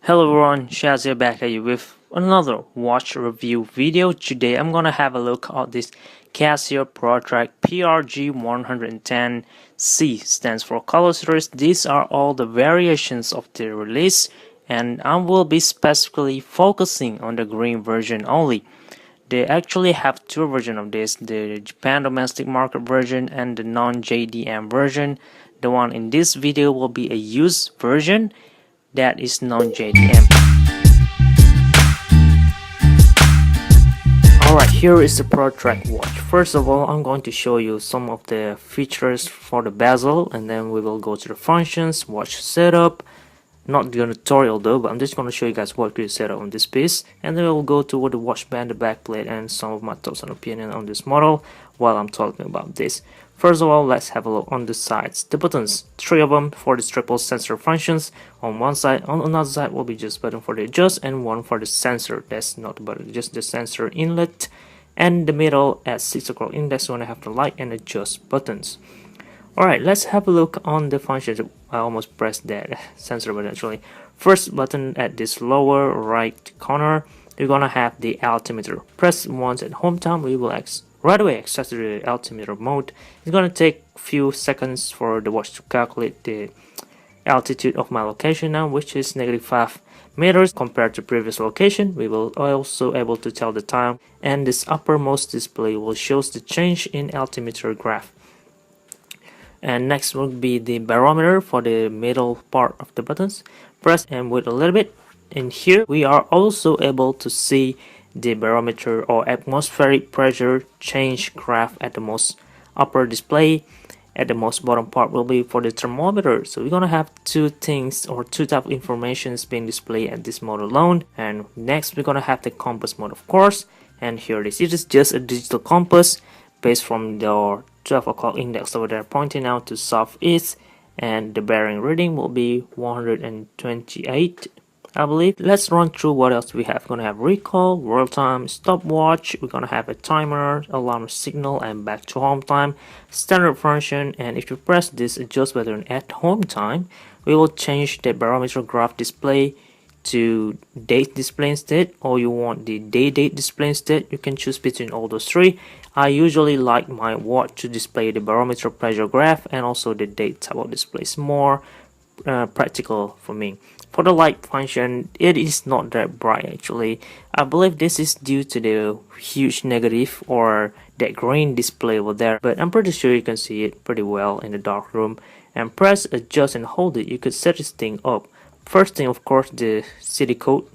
Hello everyone, Shaz here back at you with another watch review video. Today I'm gonna have a look at this Casio PROTREK PRG-110C, stands for color series. These are all the variations of the release, and I will be specifically focusing on the green version only. They actually have two versions of this, the Japan domestic market version and the non-JDM version. The one in this video will be a used version that is non-JDM. Alright, here is the PROTREK watch. First of all, I'm going to show you some of the features for the bezel, and then we will go to the functions, watch setup. Not the tutorial though, but I'm just going to show you guys what to set up on this piece, and then we'll go to the watch band, the backplate, and some of my thoughts and opinion on this model while I'm talking about this. First of all, let's have a look on the sides. The buttons, three of them for the triple sensor functions. On one side, on another side will be just button for the adjust and one for the sensor. That's not the button, just the sensor inlet. And the middle at 6 o'clock index when I have the light and adjust buttons. Alright, let's have a look on the functions. I almost pressed that sensor button actually. First button at this lower right corner, you're gonna have the altimeter. Press once at home time, we will right away access the altimeter mode. It's gonna take a few seconds for the watch to calculate the altitude of my location now, which is -5 meters compared to previous location. We will also able to tell the time, and this uppermost display will shows the change in altimeter graph. And next will be the barometer for the middle part of the buttons. Press and wait a little bit. In here we are also able to see the barometer or atmospheric pressure change graph at the most upper display. At the most bottom part will be for the thermometer. So we're gonna have two things or two type of informations being displayed at this mode alone. And next we're gonna have the compass mode, of course. And here it is. It is just a digital compass based from the 12 o'clock index over there pointing out to southeast, and the bearing reading will be 128, I believe. Let's run through what else we have. We're gonna have recall, world time, stopwatch, we're gonna have a timer, alarm signal, and back to home time, standard function. And if you press this adjust button at home time, we will change the barometer graph display to date display instead, or you want the day date display instead. You can choose between all those three. I usually like my watch to display the barometer pressure graph and also the date type of display. It's more practical for me. For the light function, it is not that bright actually. I believe this is due to the huge negative or that green display over there, but I'm pretty sure you can see it pretty well in the dark room. And press adjust and hold it, you could set this thing up. First thing, of course, the city code,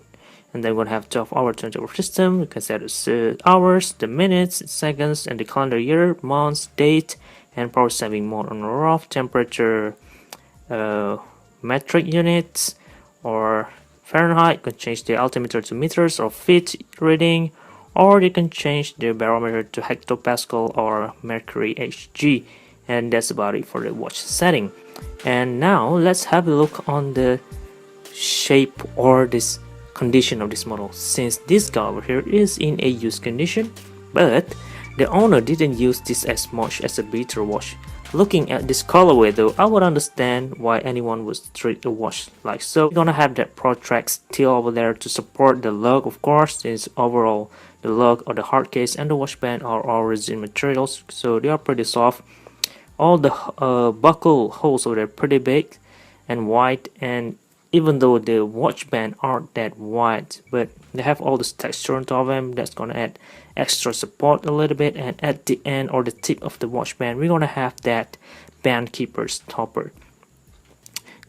and then we're gonna have 12-hour 24 system. You can set the hours, the minutes, seconds, and the calendar year, months, date, and power saving mode on or off, temperature, metric units, or Fahrenheit. You can change the altimeter to meters or feet reading, or you can change the barometer to hectopascal or mercury Hg, and that's about it for the watch setting. And now let's have a look on the shape or this condition of this model. Since this guy over here is in a used condition, but the owner didn't use this as much as a beater watch. Looking at this colorway though, I would understand why anyone would treat a watch like so. We're gonna have that PROTREK steel over there to support the lug, of course, since overall the lug or the hard case and the watch band are all resin materials, so they are pretty soft. All the buckle holes over there pretty big and wide, and even though the watch band aren't that wide, but they have all this texture on top of them that's gonna add extra support a little bit. And at the end or the tip of the watch band, we're gonna have that band keeper stopper.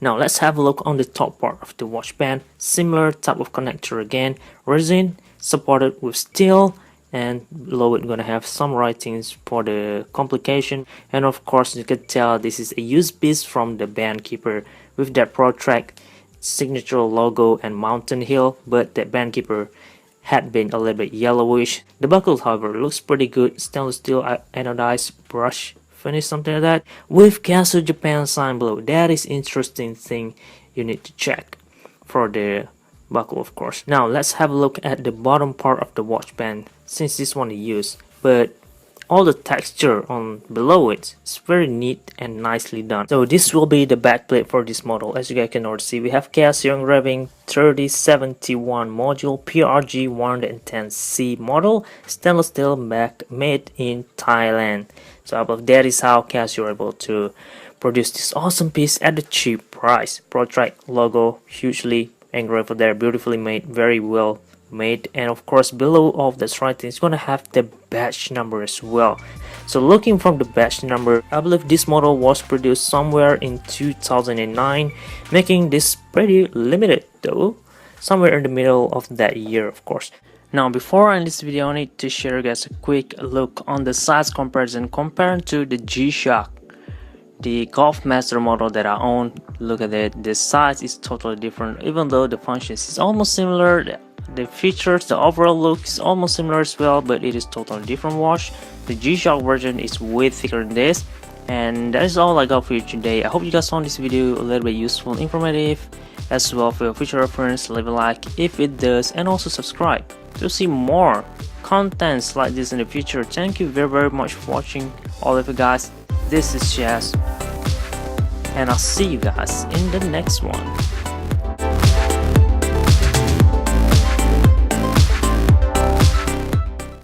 Now let's have a look on the top part of the watch band. Similar type of connector again, resin supported with steel, and below it gonna have some writings for the complication. And of course you can tell this is a used piece from the band keeper with that PROTREK signature logo and mountain heel, but the band keeper had been a little bit yellowish. The buckle, however, looks pretty good. Stainless steel anodized brush finish, something like that, with Casio Japan sign below. That is interesting thing you need to check for the buckle, of course. Now let's have a look at the bottom part of the watch band, since this one is used, but all the texture on below it is very neat and nicely done. So this will be the backplate for this model. As you guys can already see, we have Casio engraving 3071 module PRG-110C model, stainless steel back made in Thailand. So I believe that is how Casio are able to produce this awesome piece at a cheap price. Protrek logo hugely engraved there, beautifully made, very well made, and of course below of this writing is gonna have the batch number as well. So looking from the batch number, I believe this model was produced somewhere in 2009, making this pretty limited though, somewhere in the middle of that year of course. Now before I end this video, I need to share you guys a quick look on the size comparison compared to the G-Shock, the Golf Master model that I own. Look at it, the size is totally different, even though the functions is almost similar. The features, the overall look is almost similar as well, but it is totally different watch. The G-Shock version is way thicker than this. And that is all I got for you today. I hope you guys found this video a little bit useful, informative, as well. For your future reference, leave a like if it does, and also subscribe to see more contents like this in the future. Thank you very much for watching, all of you guys. This is Chaz, and I'll see you guys in the next one.